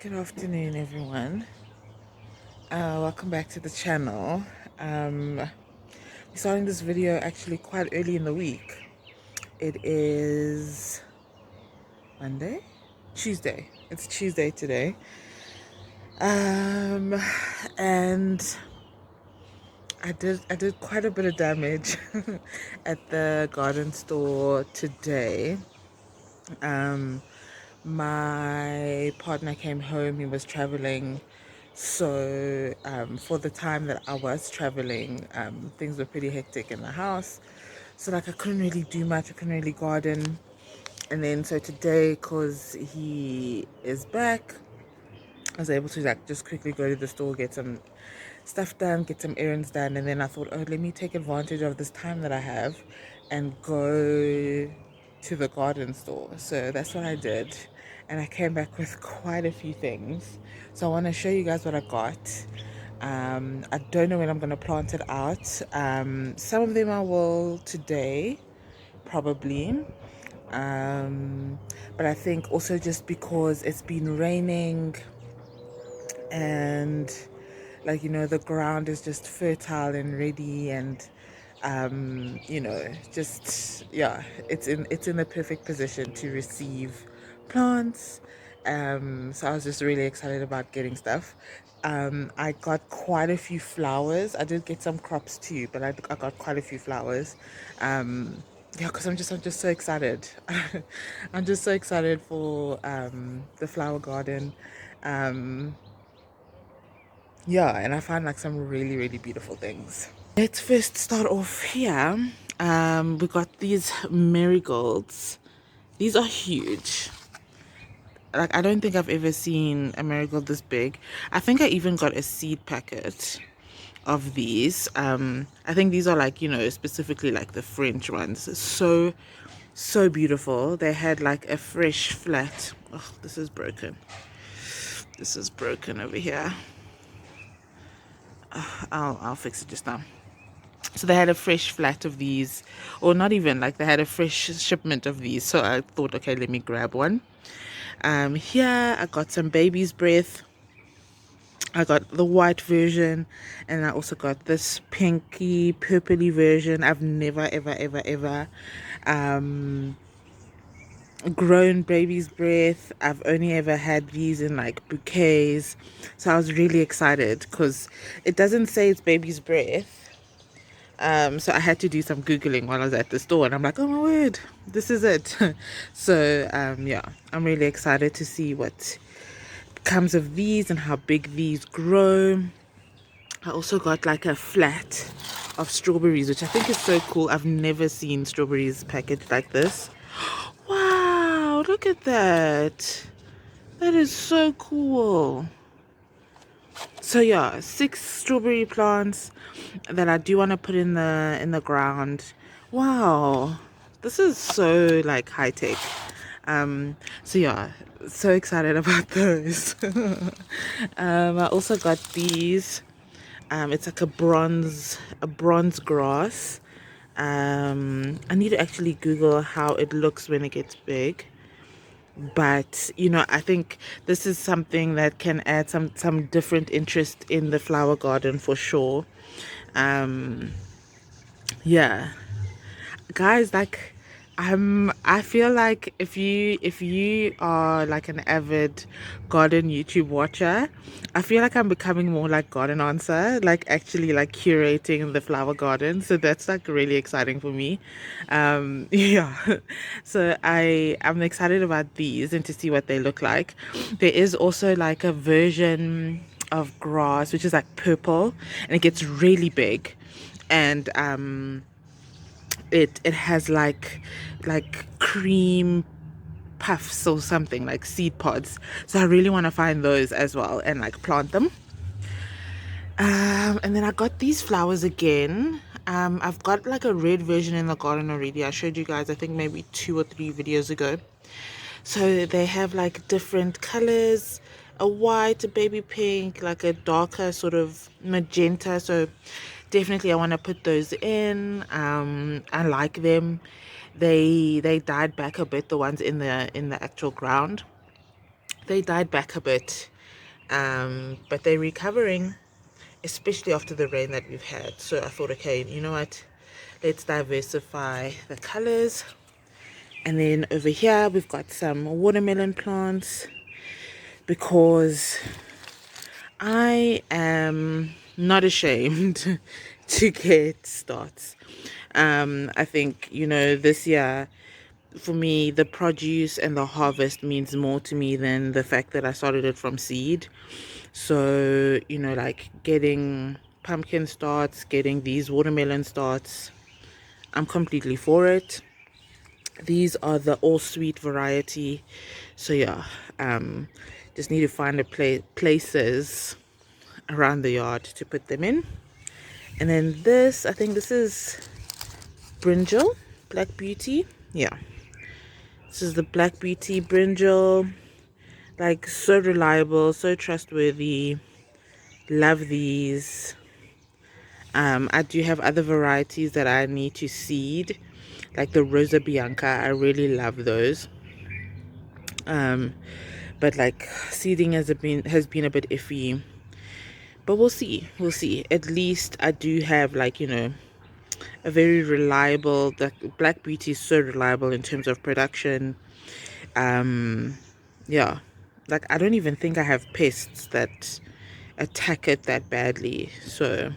Good afternoon, everyone. Welcome back to the channel. We're starting this video actually quite early in the week. It is Monday? Tuesday. It's Tuesday today. Um, and I did quite a bit of damage at the garden store today. Um, my partner came home, he was traveling. So, for the time that I was traveling, things were pretty hectic in the house. So, like, I couldn't really do much, I couldn't really garden. And then, so today, because he is back, I was able to like just quickly go to the store, get some stuff done, get some errands done, and then I thought, oh, let me take advantage of this time that I have and go to the garden store. So that's what I did, and I came back with quite a few things. So I want to show you guys what I got. I don't know when I'm gonna plant it out. Some of them I will today, probably. Um, but I think also just because it's been raining and the ground is just fertile and ready, and just yeah, it's in the perfect position to receive plants. So I was just really excited about getting stuff. I got quite a few flowers. I did get some crops too, but I got quite a few flowers. Yeah, because I'm just so excited. I'm just so excited for the flower garden. um yeah, and I found like some really, really beautiful things. Let's first start off here. We got these marigolds. These are huge. Like, I don't think I've ever seen a marigold this big. I think I even got a seed packet of these. I think these are like, specifically like the French ones. So beautiful. They had like a fresh flat. Oh, this is broken. This is broken over here. I'll fix it just now. So they had a fresh flat of these, or not even, like they had a fresh shipment of these. So I thought, okay, let me grab one. Here I got some baby's breath. I got the white version, and I also got this pinky purpley version. I've never ever um grown baby's breath. I've only ever had these in like bouquets. So I was really excited because it doesn't say it's baby's breath. So I had to do some Googling while I was at the store, and I'm like, oh my word, this is it. So, yeah, I'm really excited to see what comes of these and how big these grow. I also got like a flat of strawberries, which I think is so cool. I've never seen strawberries packaged like this. Wow, look at that. That is so cool. So yeah, 6 strawberry plants that I do want to put in the ground. Wow, this is so like high tech. So yeah, so excited about those. I also got these. It's like a bronze grass. I need to actually Google how it looks when it gets big. But I think this is something that can add some different interest in the flower garden for sure. um yeah, guys, like, I feel like if you are like an avid garden YouTube watcher, I feel like I'm becoming more like Garden Answer, like actually like curating the flower garden. So that's like really exciting for me. Yeah. So I'm excited about these and to see what they look like. There is also like a version of grass which is like purple, and it gets really big, and it has like cream puffs or something, like seed pods. So I really want to find those as well and like plant them. And then I got these flowers again. I've got like a red version in the garden already. I showed you guys, I think maybe 2 or 3 videos ago. So they have like different colors, a white, a baby pink, like a darker sort of magenta. So definitely I want to put those in. I like them. They died back a bit, the ones in the actual ground. they died back a bit, but they're recovering, especially after the rain that we've had. So I thought, okay, you know what, let's diversify the colors. And then over here we've got some watermelon plants, because I am not ashamed to get starts. I think, you know, this year for me, the produce and the harvest means more to me than the fact that I started it from seed. So, you know, like getting pumpkin starts, getting these watermelon starts, I'm completely for it. These are the all sweet variety. So yeah, just need to find a places around the yard to put them in. And then this, I think this is brinjal, black beauty. Yeah, this is the black beauty brinjal. Like, so reliable, so trustworthy. Love these. I do have other varieties that I need to seed, like the Rosa Bianca. I really love those. But like seeding has been a bit iffy. But we'll see. At least I do have, like, you know, a very reliable, the black beauty is so reliable in terms of production. Yeah, like I don't even think I have pests that attack it that badly, so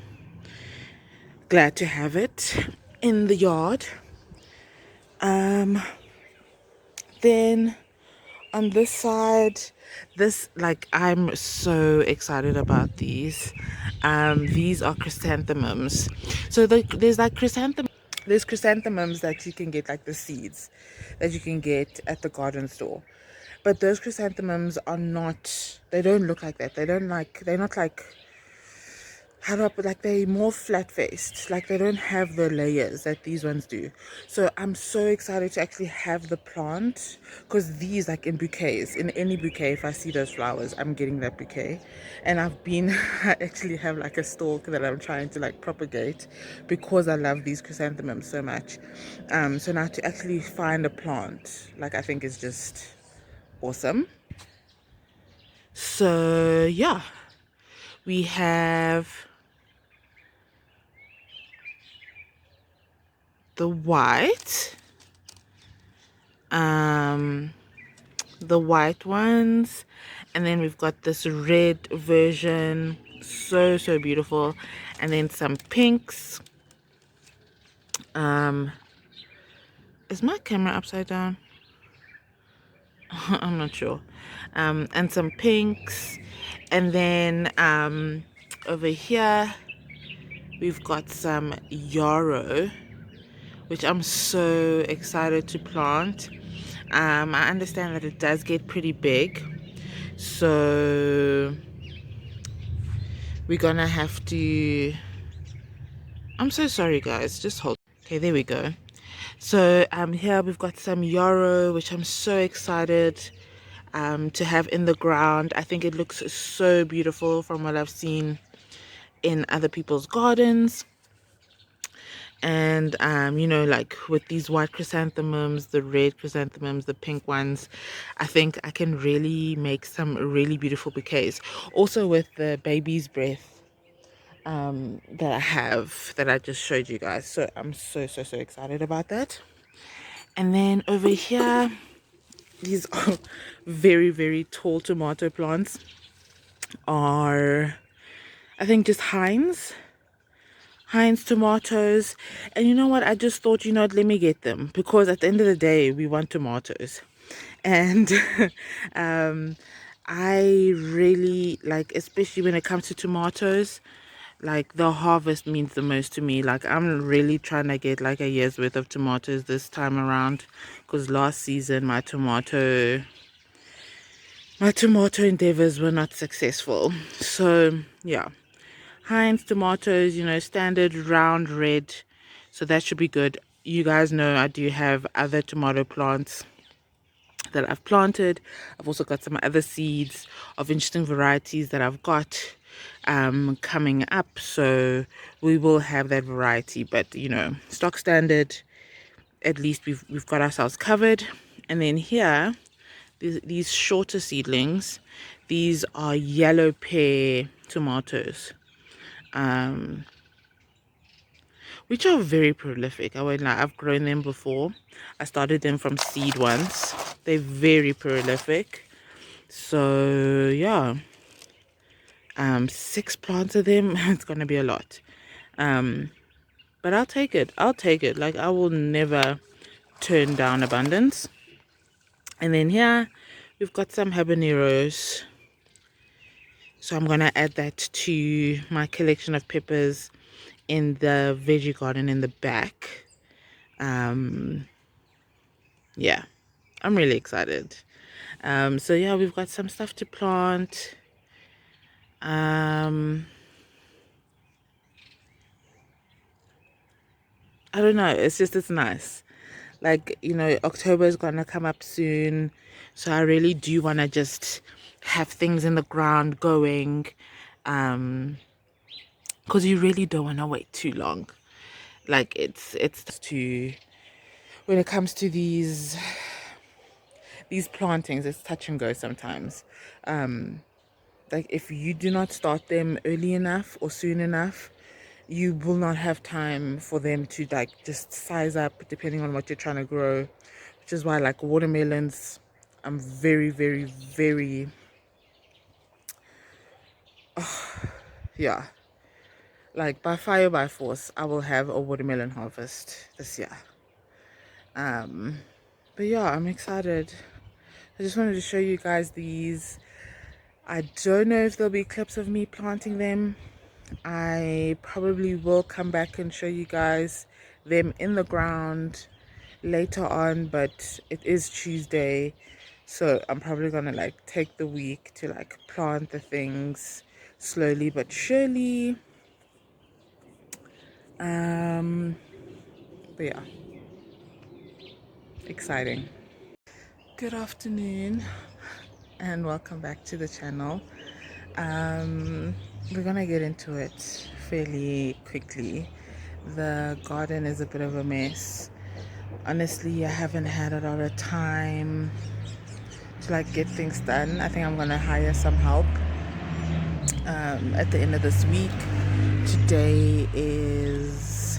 glad to have it in the yard. Then on this side, this, like, I'm so excited about these. These are chrysanthemums. So there's chrysanthemums that you can get, like the seeds that you can get at the garden store, but those chrysanthemums are not, they don't look like that. They're not like, how do I put, like, they're more flat faced, like they don't have the layers that these ones do. So I'm so excited to actually have the plant, because these, like, in bouquets, in any bouquet, if I see those flowers, I'm getting that bouquet. And I actually have like a stalk that I'm trying to like propagate, because I love these chrysanthemums so much. So now to actually find a plant, like, I think is just awesome. So yeah, we have the white, um the white ones, and then we've got this red version, so beautiful, and then some pinks. Is my camera upside down? I'm not sure. And some pinks, and then over here we've got some yarrow, which I'm so excited to plant. I understand that it does get pretty big, so we're gonna have to, I'm so sorry guys, just hold. Okay, there we go. So here we've got some yarrow, which I'm so excited to have in the ground. I think it looks so beautiful from what I've seen in other people's gardens. And you know, like with these white chrysanthemums, the red chrysanthemums, the pink ones, I think I can really make some really beautiful bouquets. Also with the baby's breath that I have, that I just showed you guys. So I'm so excited about that. And then over here, these are very tall tomato plants, are, I think, just Heinz tomatoes. And you know what, I just thought, you know what, let me get them, because at the end of the day we want tomatoes. And I really like, especially when it comes to tomatoes, like the harvest means the most to me. Like, I'm really trying to get like a year's worth of tomatoes this time around, because last season my tomato endeavors were not successful. So yeah, Heinz tomatoes, you know, standard round red, so that should be good. You guys know I do have other tomato plants that I've planted. I've also got some other seeds of interesting varieties that I've got coming up, so we will have that variety. But you know, stock standard, at least we've got ourselves covered. And then here these shorter seedlings. These are yellow pear tomatoes, which are very prolific. I won't lie, I've grown them before. I started them from seed once. They're very prolific. So yeah, 6 plants of them. It's gonna be a lot. But I'll take it. I'll take it. Like, I will never turn down abundance. And then here we've got some habaneros. So I'm gonna add that to my collection of peppers in the veggie garden in the back. Yeah, I'm really excited. So yeah, we've got some stuff to plant. I don't know, it's nice. Like, October is gonna come up soon, so I really do want to just have things in the ground going, because you really don't want to wait too long. Like, it's to when it comes to these plantings, it's touch and go sometimes. Like, if you do not start them early enough or soon enough, you will not have time for them to, like, just size up depending on what you're trying to grow, which is why, like, watermelons, I'm very, very, very, yeah, like, by fire by force, I will have a watermelon harvest this year. But yeah, I'm excited. I just wanted to show you guys these. I don't know if there'll be clips of me planting them. I probably will come back and show you guys them in the ground later on, but it is Tuesday, so I'm probably gonna, like, take the week to, like, plant the things slowly but surely. But yeah, exciting. Good afternoon and welcome back to the channel. We're gonna get into it fairly quickly. The garden is a bit of a mess. Honestly, I haven't had a lot of time to, like, get things done. I think I'm gonna hire some help at the end of this week. Today is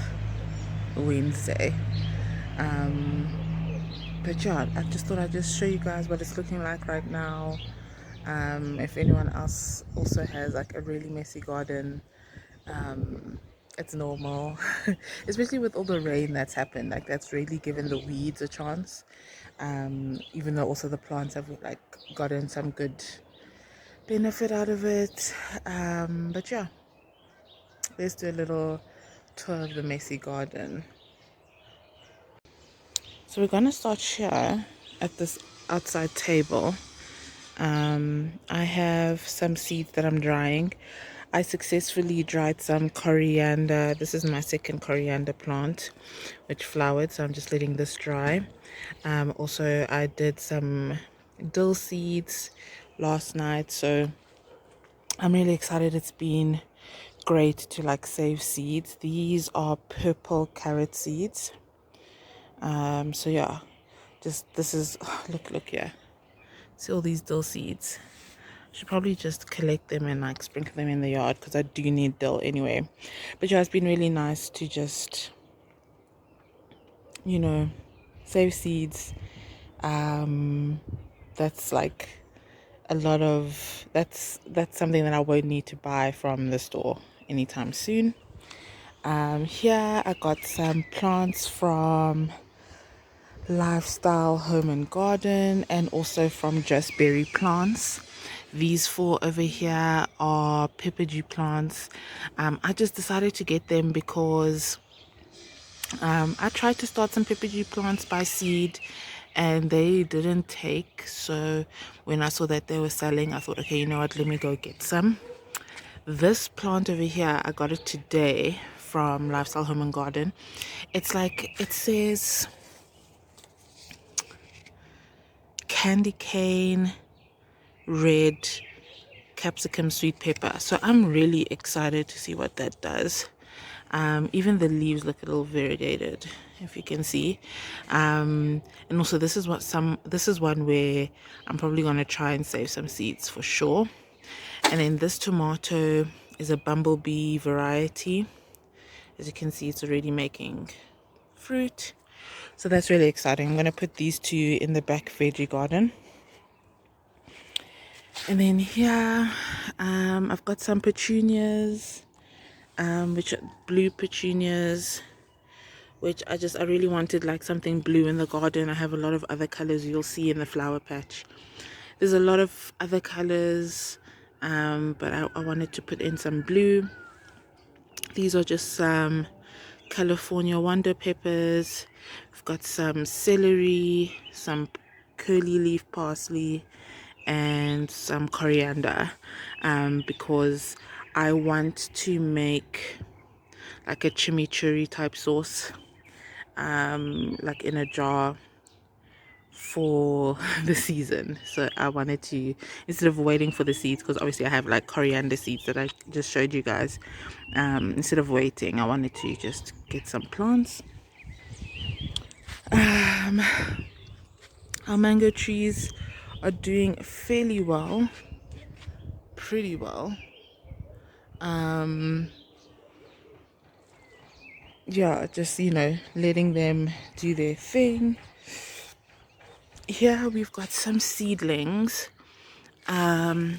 Wednesday. But yeah, I just thought I'd just show you guys what it's looking like right now. If anyone else also has, like, a really messy garden, it's normal. Especially with all the rain that's happened, like, that's really given the weeds a chance. Even though also the plants have, like, gotten some good benefit out of it. But yeah, let's do a little tour of the messy garden. So we're gonna start here at this outside table. I have some seeds that I'm drying. I successfully dried some coriander. This is my second coriander plant, which flowered, so I'm just letting this dry. Also, I did some dill seeds last night, so I'm really excited. It's been great to, like, save seeds. These are purple carrot seeds. So yeah, just this is look here. See all these dill seeds. Should probably just collect them and, like, sprinkle them in the yard because I do need dill anyway. But yeah, it's been really nice to just, save seeds. That's, like, a lot of that's something that I won't need to buy from the store anytime soon. Here I got some plants from Lifestyle Home and Garden and also from Just Berry Plants. These 4 over here are pepper dew plants. I just decided to get them because I tried to start some pepper dew plants by seed and they didn't take. So when I saw that they were selling, I thought, okay, you know what, let me go get some. This plant over here, I got it today from Lifestyle Home and Garden. It's like, it says candy cane, red, capsicum, sweet pepper. So I'm really excited to see what that does. Even the leaves look a little variegated, if you can see. And also this is one where I'm probably going to try and save some seeds for sure. And then this tomato is a bumblebee variety. As you can see, it's already making fruit, so that's really exciting. I'm going to put these two in the back veggie garden. And then here I've got some petunias, which are blue petunias, which I really wanted like something blue in the garden. I have a lot of other colors you'll see in the flower patch. There's a lot of other colors, but I wanted to put in some blue. These are just some California wonder peppers. We've got some celery, some curly leaf parsley, and some coriander, because I want to make like a chimichurri type sauce, like in a jar for the season. So I wanted to, instead of waiting for the seeds, because obviously I have like coriander seeds that I just showed you guys, instead of waiting, I wanted to just get some plants. Our mango trees are doing fairly well, pretty well. Yeah, just letting them do their thing. Here we've got some seedlings. I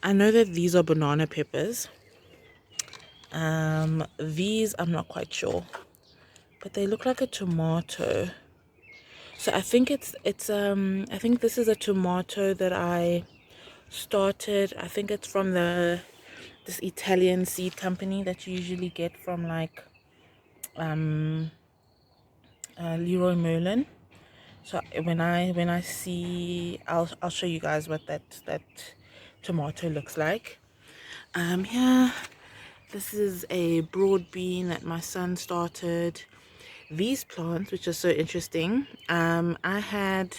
know that these are banana peppers. These I'm not quite sure, but they look like a tomato. So I think I think this is a tomato that I started. I think it's from this Italian seed company that you usually get from like Leroy Merlin. So when I see, I'll show you guys what that tomato looks like. Yeah, this is a broad bean that my son started. These plants, which are so interesting, I had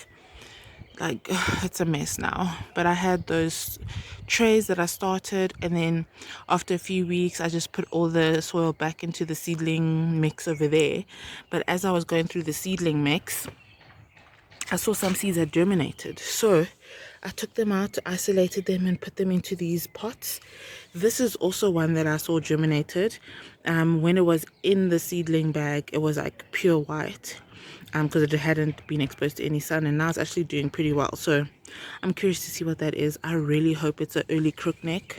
like it's a mess now, but I had those trays that I started, and then after a few weeks I just put all the soil back into the seedling mix over there. But as I was going through the seedling mix, I saw some seeds had germinated, so I took them out, isolated them, and put them into these pots. This is also one that I saw germinated. When it was in the seedling bag, it was like pure white, because it hadn't been exposed to any sun, and now it's actually doing pretty well. So I'm curious to see what that is. I really hope it's an early crookneck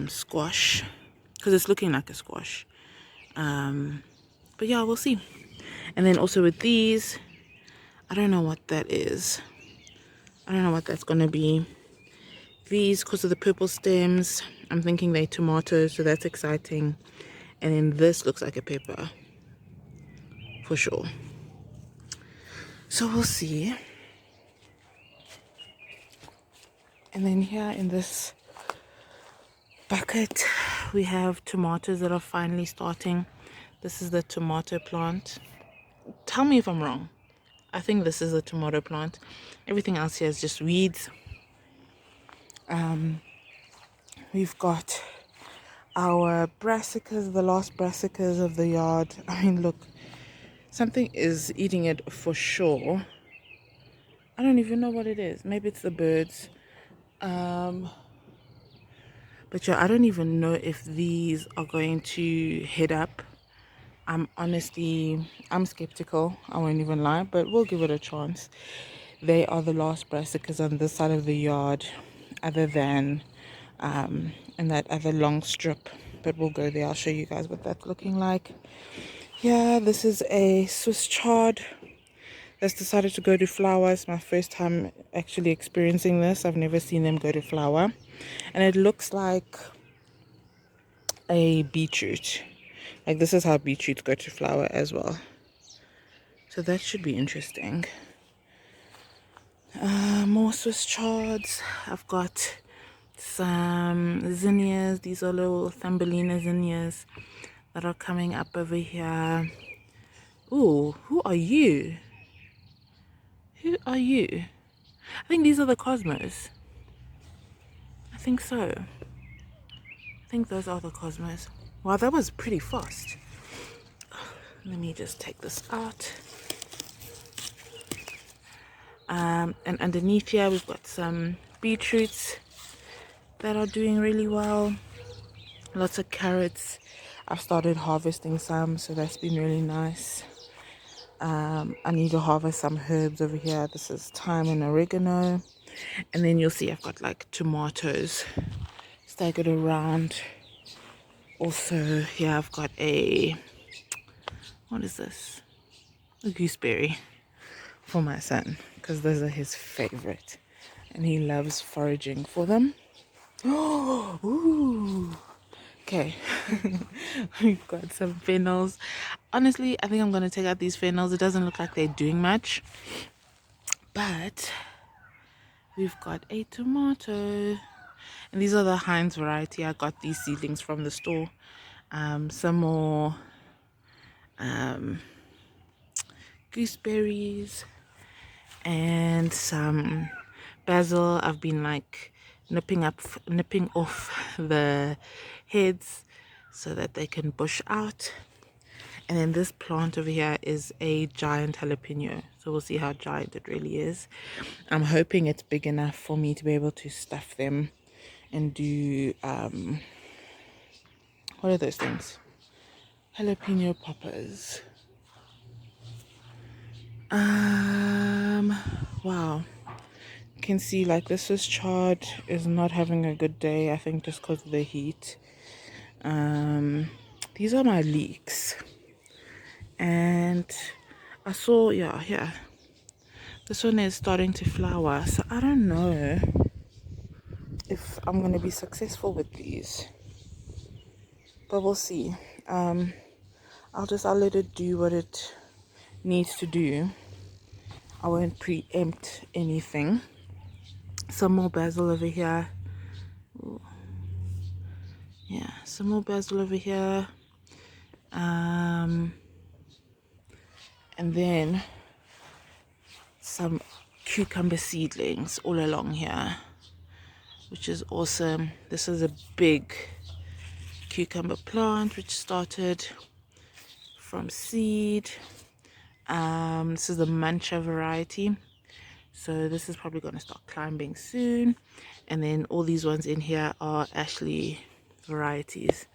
squash, because it's looking like a squash. But yeah, we'll see. And then also with these, I don't know what that is. I don't know what that's gonna be. These, because of the purple stems, I'm thinking they're tomatoes, so that's exciting. And then this looks like a pepper, for sure. So we'll see. And then here in this bucket, we have tomatoes that are finally starting. This is the tomato plant. Tell me if I'm wrong. I think this is a tomato plant. Everything else here is just weeds. We've got our brassicas, the last brassicas of the yard. I mean, look, something is eating it for sure. I don't even know what it is. Maybe it's the birds. But yeah, I don't even know if these are going to head up. I'm skeptical. I won't even lie, but we'll give it a chance. They are the last brassicas on this side of the yard, other than in that other long strip. But we'll go there. I'll show you guys what that's looking like. Yeah, this is a Swiss chard that's decided to go to flower. It's my first time actually experiencing this. I've never seen them go to flower. And it looks like a beetroot. Like, this is how beetroots go to flower as well. So that should be interesting. More Swiss chards. I've got some zinnias. These are little Thumbelina zinnias that are coming up over here. Ooh, who are you? Who are you? I think these are the cosmos. I think so. I think those are the cosmos. Wow, that was pretty fast. Let me just take this out. And underneath here we've got some beetroots that are doing really well. Lots of carrots. I've started harvesting some, so that's been really nice. I need to harvest some herbs over here. This is thyme and oregano. And then you'll see I've got like tomatoes staggered around. Also here I've got what is this? A gooseberry for my son, because those are his favorite and he loves foraging for them. Oh, ooh. Okay. We've got some fennels. Honestly, I think I'm going to take out these fennels. It doesn't look like they're doing much, but we've got a tomato, and these are the Heinz variety. I got these seedlings from the store. Some more gooseberries and some basil. I've been like nipping off the heads so that they can bush out. And then this plant over here is a giant jalapeno, so we'll see how giant it really is. I'm hoping it's big enough for me to be able to stuff them and do what are those things? Jalapeno poppers. Wow, you can see like this is charred, is not having a good day, I think just because of the heat. These are my leeks, and I saw, yeah, this one is starting to flower, so I don't know if I'm gonna be successful with these, but we'll see. I'll let it do what it needs to do. I won't preempt anything. Some more basil over here. Ooh. Yeah, some more basil over here. And then some cucumber seedlings all along here, which is awesome. This is a big cucumber plant which started from seed. This is the Mancha variety, so this is probably going to start climbing soon. And then all these ones in here are Ashley varieties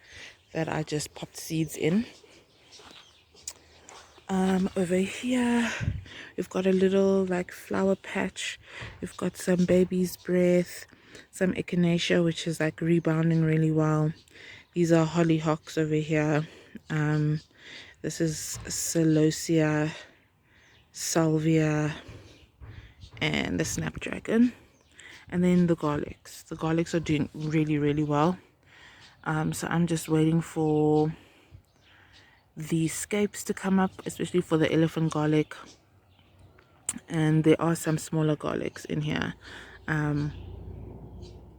that I just popped seeds in. Over here we've got a little like flower patch. We've got some baby's breath, some echinacea which is like rebounding really well. These are hollyhocks over here. This is celosia, salvia, and the snapdragon. And then the garlics are doing really well. So I'm just waiting for the scapes to come up, especially for the elephant garlic. And there are some smaller garlics in here,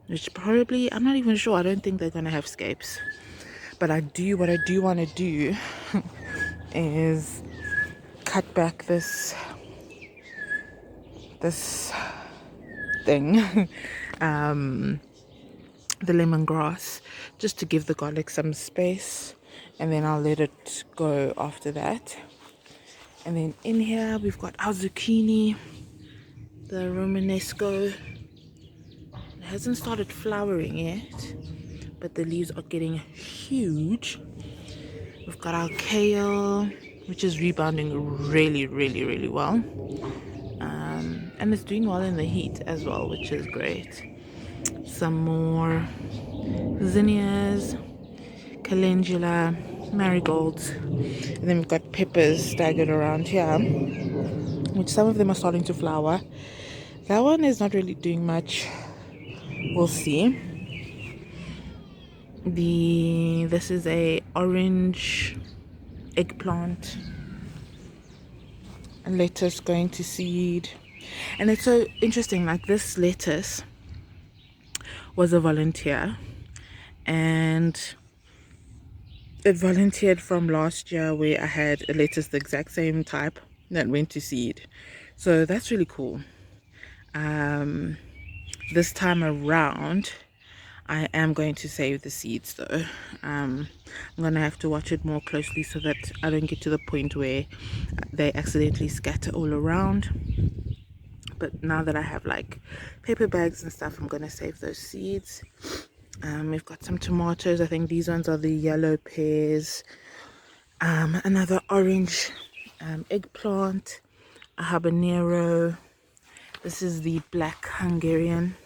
which probably, I'm not even sure, I don't think they're gonna have scapes. But what I do want to do is cut back this thing, the lemongrass, just to give the garlic some space, and then I'll let it go after that. And then in here we've got our zucchini, the romanesco. It hasn't started flowering yet, but the leaves are getting huge. We've got our kale, which is rebounding really well, and it's doing well in the heat as well, which is great. Some more zinnias, calendula, marigolds, and then we've got peppers staggered around here, which some of them are starting to flower. That one is not really doing much, we'll see. This is a orange eggplant, and lettuce going to seed. And it's so interesting, like this lettuce was a volunteer, and it volunteered from last year where I had a lettuce the exact same type that went to seed. So that's really cool. This time around I am going to save the seeds though. I'm gonna have to watch it more closely so that I don't get to the point where they accidentally scatter all around. But now that I have like paper bags and stuff, I'm gonna save those seeds. We've got some tomatoes. I think these ones are the yellow pears. Another orange eggplant, a habanero. This is the black Hungarian.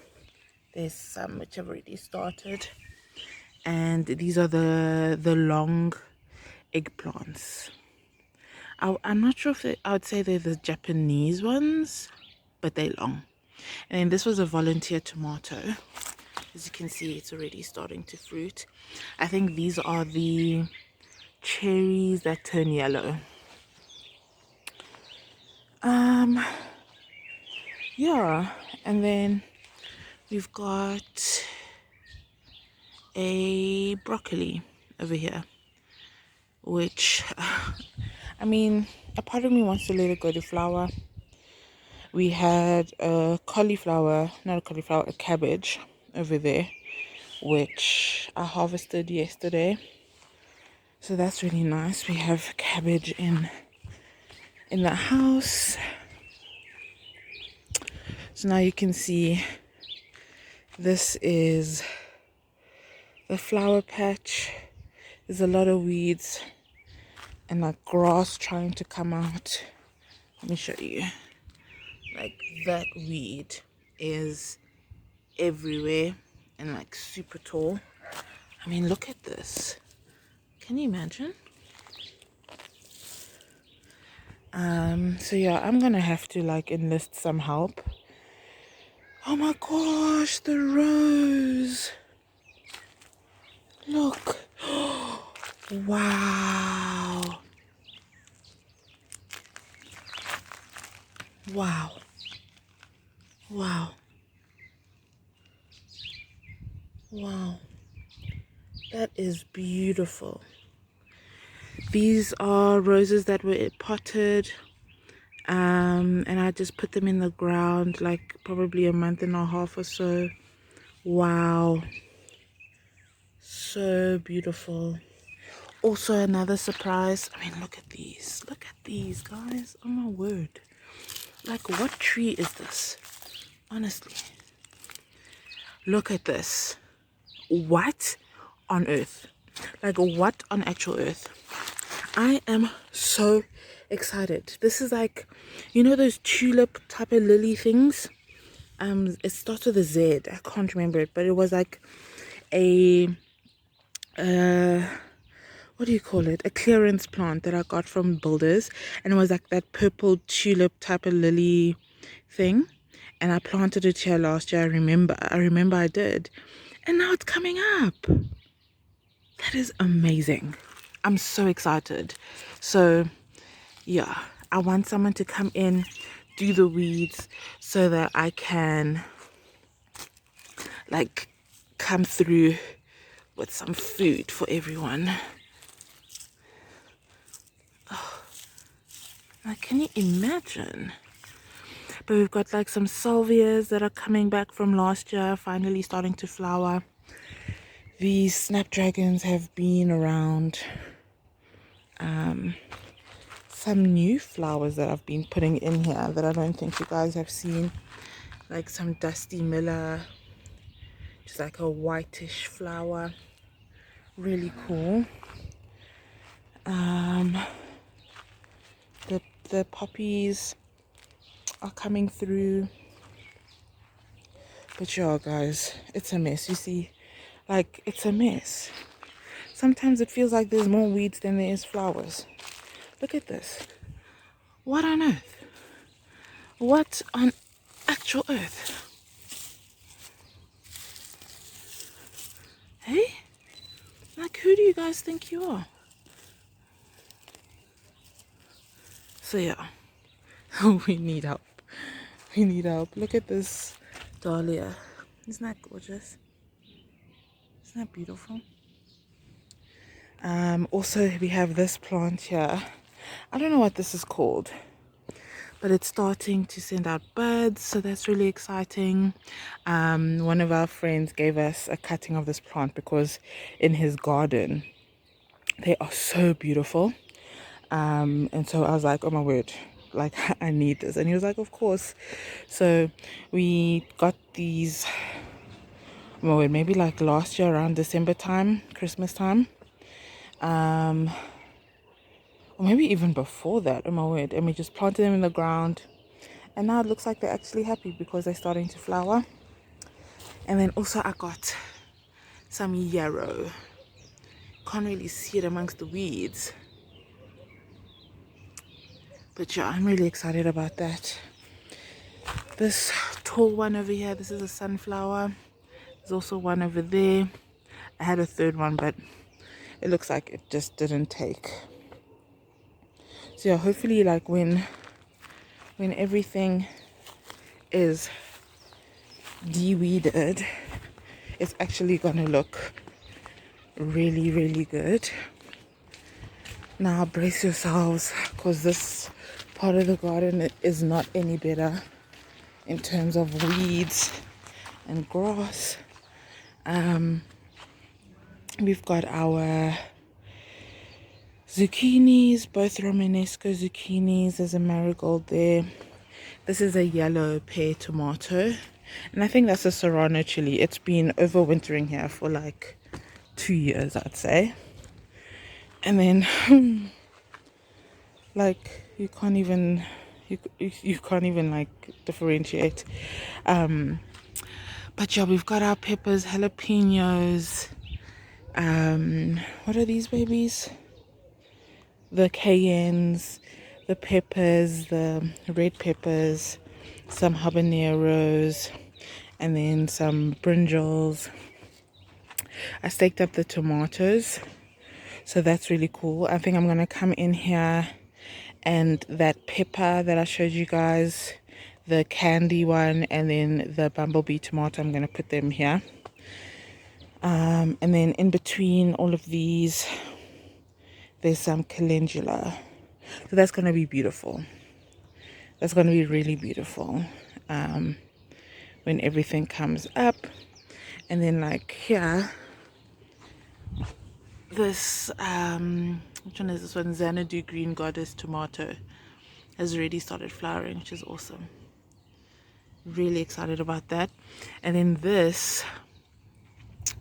There's some which have already started, and these are the long eggplants. I'm not sure if I would say they're the Japanese ones, but they're long. And this was a volunteer tomato. As you can see, it's already starting to fruit. I think these are the cherries that turn yellow. Yeah, and then we've got a broccoli over here, which I mean, a part of me wants to let it go to flower. We had a cauliflower, not a cauliflower, a cabbage over there, which I harvested yesterday. So that's really nice. We have cabbage in the house. So now you can see this is the flower patch. There's a lot of weeds and like grass trying to come out. Let me show you. Like that weed is everywhere and like super tall. I mean, look at this. Can you imagine? So yeah, I'm gonna have to like enlist some help. Oh my gosh, the rose. Look. Wow. Wow. Wow. Wow. That is beautiful. These are roses that were potted. And I just put them in the ground like probably a month and a half or so. Wow. So beautiful. Also another surprise. I mean, look at these. Look at these, guys. Oh my word. Like, what tree is this? Honestly. Look at this. What on earth? Like, what on actual earth? I am so excited. This is like, you know those tulip type of lily things? It starts with a Z. I can't remember it, but it was like a what do you call it? A clearance plant that I got from builders, and it was like that purple tulip type of lily thing. And I planted it here last year. I remember I did, and now it's coming up. That is amazing. I'm so excited. So yeah, I want someone to come in, do the weeds so that I can like come through with some food for everyone. Oh, like, can you imagine? But we've got like some salvias that are coming back from last year, finally starting to flower. These snapdragons have been around. Some new flowers that I've been putting in here that I don't think you guys have seen, like some Dusty Miller, just like a whitish flower, really cool. The poppies are coming through, but yeah, guys, it's a mess. You see, like, it's a mess. Sometimes it feels like there's more weeds than there is flowers. Look at this. What on earth? What on actual earth? Hey? Like, who do you guys think you are? So yeah, we need help. We need help. Look at this dahlia. Isn't that gorgeous? Isn't that beautiful? Also, we have this plant here. I don't know what this is called, but it's starting to send out buds, so that's really exciting. One of our friends gave us a cutting of this plant because in his garden they are so beautiful. And so I was like, oh my word, like I need this. And he was like, of course. So we got these, oh my word, maybe like last year around December time, Christmas time. Or maybe even before that, oh my word. And we just planted them in the ground. And now it looks like they're actually happy because they're starting to flower. And then also I got some yarrow. Can't really see it amongst the weeds. But yeah, I'm really excited about that. This tall one over here, this is a sunflower. There's also one over there. I had a third one, but it looks like it just didn't take. So yeah, hopefully like when everything is de-weeded, it's actually gonna look really, really good. Now brace yourselves, because this part of the garden is not any better in terms of weeds and grass. We've got our zucchinis, both Romanesco zucchinis. There's a marigold there. This is a yellow pear tomato, and I think that's a serrano chili. It's been overwintering here for like 2 years, I'd say. And then like you can't even like differentiate. But yeah, we've got our peppers, jalapenos. What are these babies? The cayennes, the peppers, the red peppers, some habaneros, and then some brinjals. I staked up the tomatoes, so that's really cool. I think I'm gonna come in here, and that pepper that I showed you guys, the candy one, and then the bumblebee tomato, I'm gonna put them here. And then in between all of these, there's some calendula. So that's gonna be beautiful. That's gonna be really beautiful when everything comes up. And then like here, this which one is this one? Xanadu green goddess tomato has already started flowering, which is awesome. Really excited about that. And then this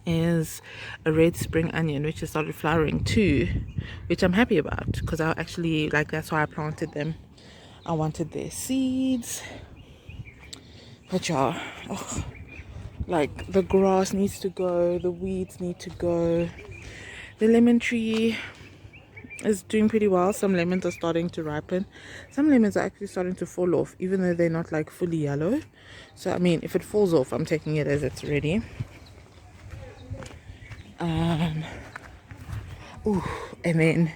is a red spring onion, which has started flowering too, which I'm happy about because I actually like, that's why I planted them. I wanted their seeds. But yeah, oh, like the grass needs to go, the weeds need to go. The lemon tree is doing pretty well. Some lemons are starting to ripen. Some lemons are actually starting to fall off, even though they're not like fully yellow. So I mean, if it falls off, I'm taking it as it's ready. Ooh, and then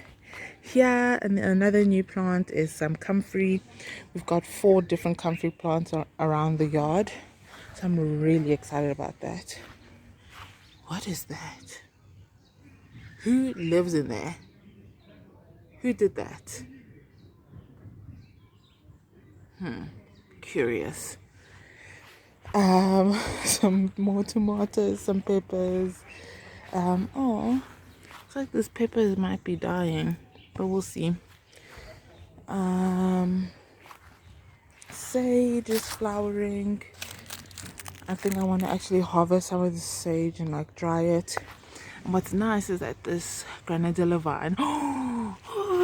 here, and another new plant is some comfrey. We've got 4 different comfrey plants around the yard, so I'm really excited about that. What is that? Who lives in there? Who did that? Curious. Some more tomatoes, some peppers. Oh, looks like this peppers might be dying, but we'll see. Sage is flowering. I think I want to actually harvest some of the sage and like dry it. And what's nice is that this granadilla vine, oh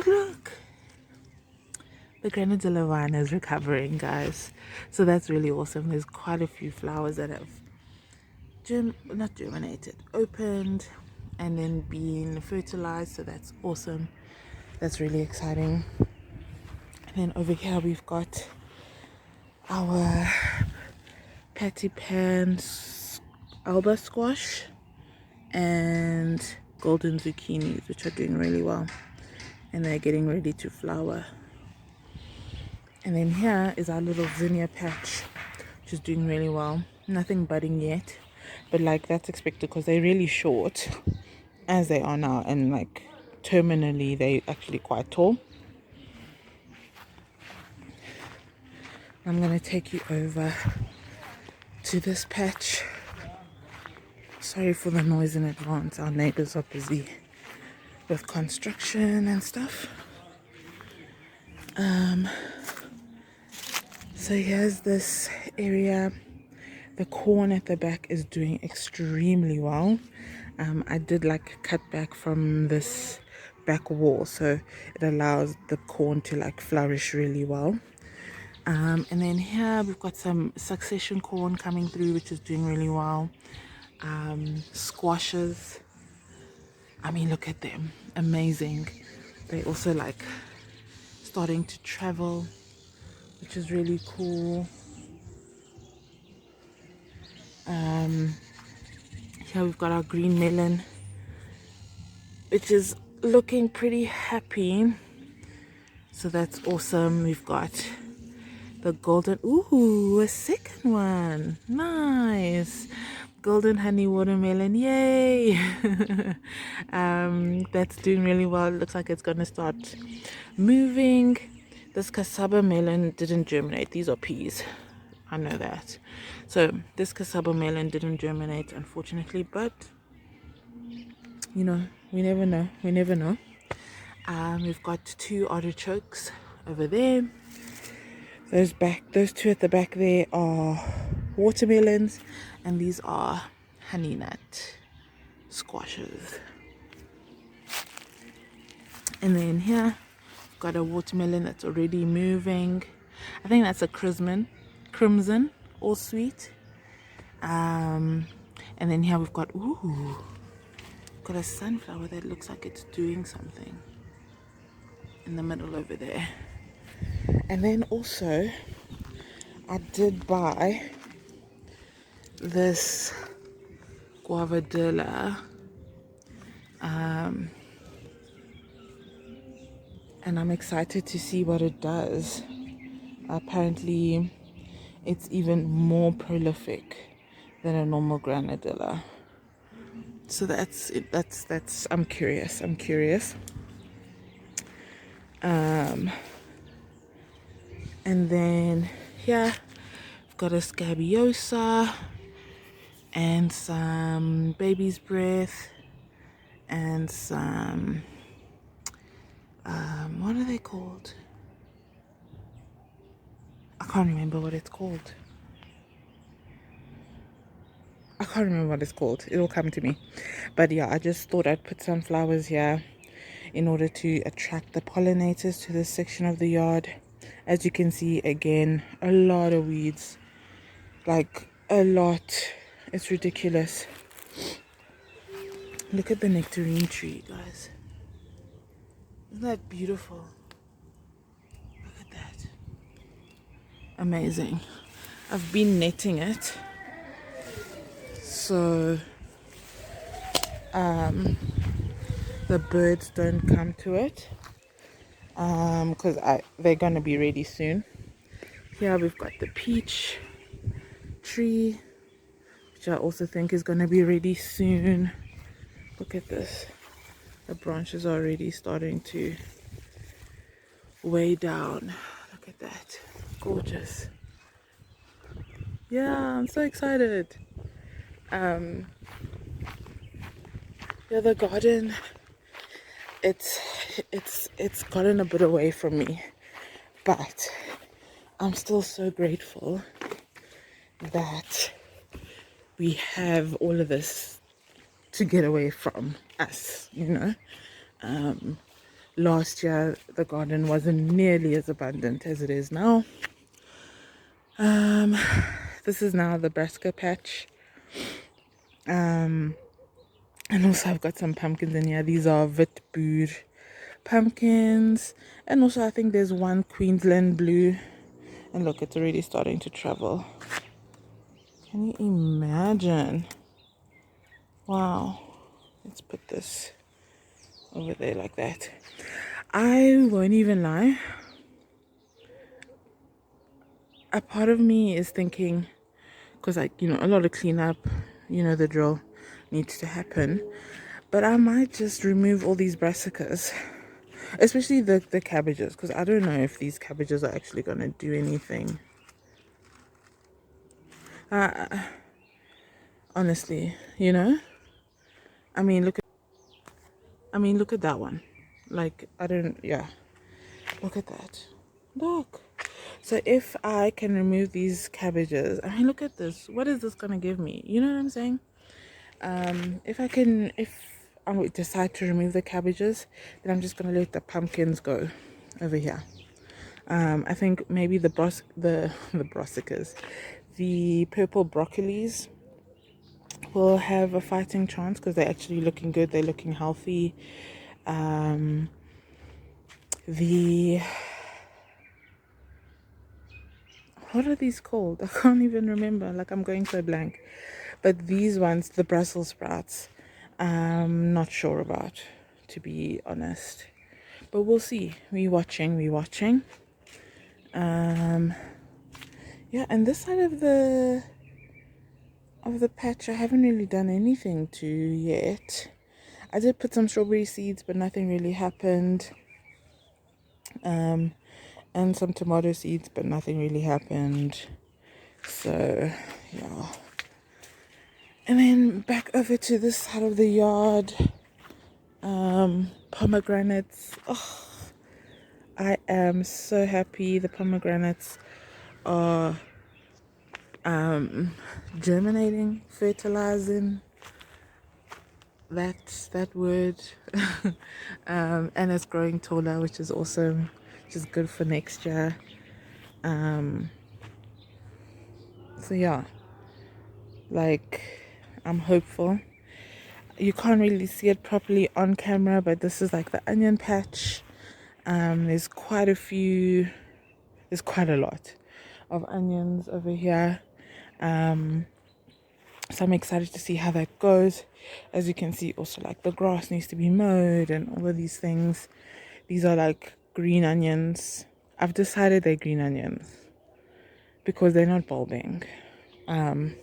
look, the granadilla vine is recovering, guys. So that's really awesome. There's quite a few flowers that have not germinated, opened, and then been fertilized. So that's awesome. That's really exciting. And then over here we've got our patty pan alba squash and golden zucchinis, which are doing really well, and they're getting ready to flower. And then here is our little zinnia patch, which is doing really well. Nothing budding yet, but like that's expected because they're really short as they are now, and like terminally they're actually quite tall. I'm gonna take you over to this patch. Sorry for the noise in advance. Our neighbors are busy with construction and stuff. So here's this area. The corn at the back is doing extremely well. I did like cut back from this back wall, so it allows the corn to like flourish really well. And then here we've got some succession corn coming through, which is doing really well. Squashes, I mean, look at them, amazing. They also like starting to travel, which is really cool. Here we've got our green melon, which is looking pretty happy, so that's awesome. We've got the golden, ooh, a second one, nice. Golden honey watermelon, yay. That's doing really well. It looks like it's gonna start moving. This cassava melon didn't germinate. These are peas, I know that. So this cassava melon didn't germinate, unfortunately, but you know, we never know. We've got 2 artichokes over there. Those 2 at the back there are watermelons, and these are honey nut squashes. And then here we've got a watermelon that's already moving. I think that's a crimson, all sweet. And then here we've got a sunflower that looks like it's doing something in the middle over there. And then also I did buy this guavadilla, and I'm excited to see what it does. Apparently it's even more prolific than a normal granadilla. So that's it. That's I'm curious. And then here we've got a scabiosa and some baby's breath and some what are they called? I can't remember what it's called. It will come to me. But yeah, I just thought I'd put some flowers here in order to attract the pollinators to this section of the yard. As you can see, again, a lot of weeds, like a lot. It's ridiculous. Look at the nectarine tree, guys. Isn't that beautiful? Look at that. Amazing. I've been netting it, so the birds don't come to it, because they're gonna be ready soon. Here we've got the peach tree, which I also think is gonna be ready soon. Look at this. The branches are already starting to weigh down. Look at that. Gorgeous. Yeah, I'm so excited. Yeah, the garden, it's gotten a bit away from me, but I'm still so grateful that we have all of this to get away from us, you know. Last year the garden wasn't nearly as abundant as it is now. This is now the brassica patch. And also I've got some pumpkins in here. These are Witboer pumpkins, and also I think there's one Queensland blue, and look, it's already starting to travel. Can you imagine? Wow. Let's put this over there like that. I won't even lie, a part of me is thinking, because a lot of cleanup, the drill, needs to happen, but I might just remove all these brassicas, especially the cabbages, because I don't know if these cabbages are actually going to do anything. Honestly, you know, I mean, look at that one. Like, I don't, yeah, look at that. Look. So if I can remove these cabbages, I mean, look at this. What is this gonna give me? You know what I'm saying? If I would decide to remove the cabbages, then I'm just gonna let the pumpkins go over here. I think maybe the brassicas, the purple broccolis will have a fighting chance because they're actually looking good. They're looking healthy. Um, the what are these called? I can't even remember. Like, I'm going so blank. But these ones, the Brussels sprouts, I'm not sure about, to be honest. But we'll see. We watching. Um, yeah, and this side of the patch, I haven't really done anything to yet. I did put some strawberry seeds, but nothing really happened. And some tomato seeds, but nothing really happened. So, yeah. And then back over to this side of the yard. Pomegranates. Oh, I am so happy. The pomegranates are germinating, fertilizing. That's that word. And it's growing taller, which is awesome, which is good for next year. So yeah, like, I'm hopeful. You can't really see it properly on camera, but this is like the onion patch. There's quite a lot of onions over here. So I'm excited to see how that goes. As you can see, also, like, the grass needs to be mowed and all of these things. These are like green onions. I've decided they're green onions because they're not bulbing. And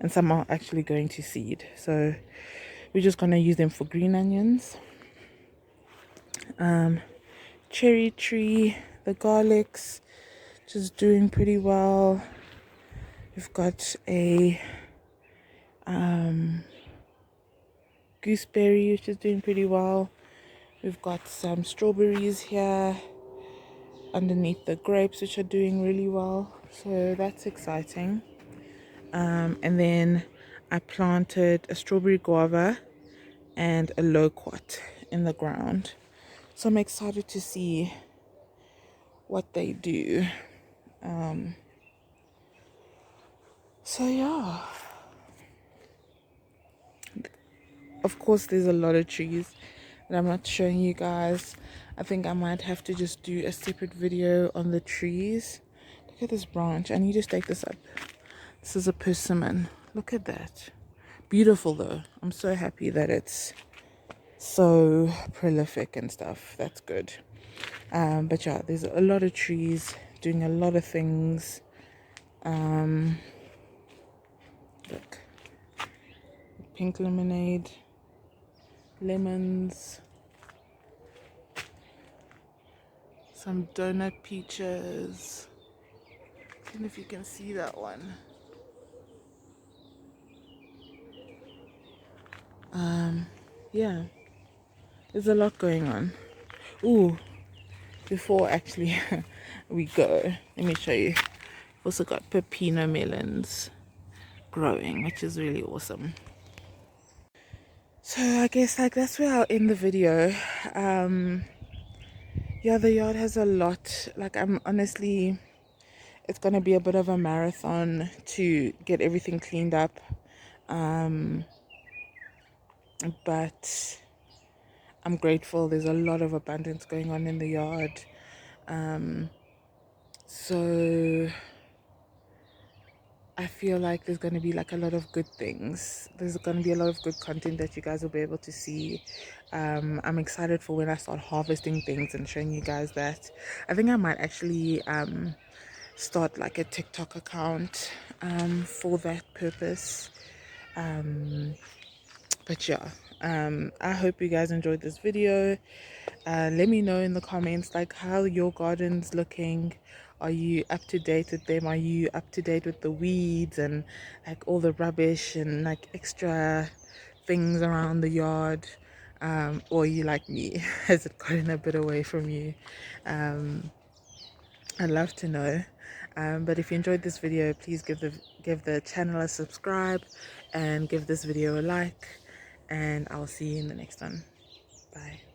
some are actually going to seed. So we're just gonna use them for green onions. Cherry tree, the garlics, just doing pretty well. We've got a gooseberry, which is doing pretty well. We've got some strawberries here underneath the grapes, which are doing really well. So that's exciting. And then I planted a strawberry guava and a loquat in the ground. So I'm excited to see what they do. So yeah. Of course, there's a lot of trees that I'm not showing you guys. I think I might have to just do a separate video on the trees. Look at this branch. I need to stake this up. This is a persimmon. Look at that. Beautiful though. I'm so happy that it's so prolific and stuff. That's good. But yeah, there's a lot of trees doing a lot of things. Look, pink lemonade, lemons, some donut peaches. I don't know if you can see that one. Yeah, there's a lot going on. Ooh, before actually we go, let me show you. Also got pepino melons growing, which is really awesome. So I guess, like, that's where I'll end the video. Yeah, the yard has a lot. Like, I'm honestly, it's gonna be a bit of a marathon to get everything cleaned up. But I'm grateful. There's a lot of abundance going on in the yard. So I feel like there's going to be like a lot of good things. There's going to be a lot of good content that you guys will be able to see. I'm excited for when I start harvesting things and showing you guys that. I think I might actually start like a TikTok account for that purpose. But yeah, I hope you guys enjoyed this video. Let me know in the comments, like, how your garden's looking. Are you up to date with them? Are you up to date with the weeds and like all the rubbish and like extra things around the yard? Or are you like me? Has it gotten a bit away from you? um, I'd love to know. But if you enjoyed this video, please give the channel a subscribe and give this video a like, and I'll see you in the next one. Bye.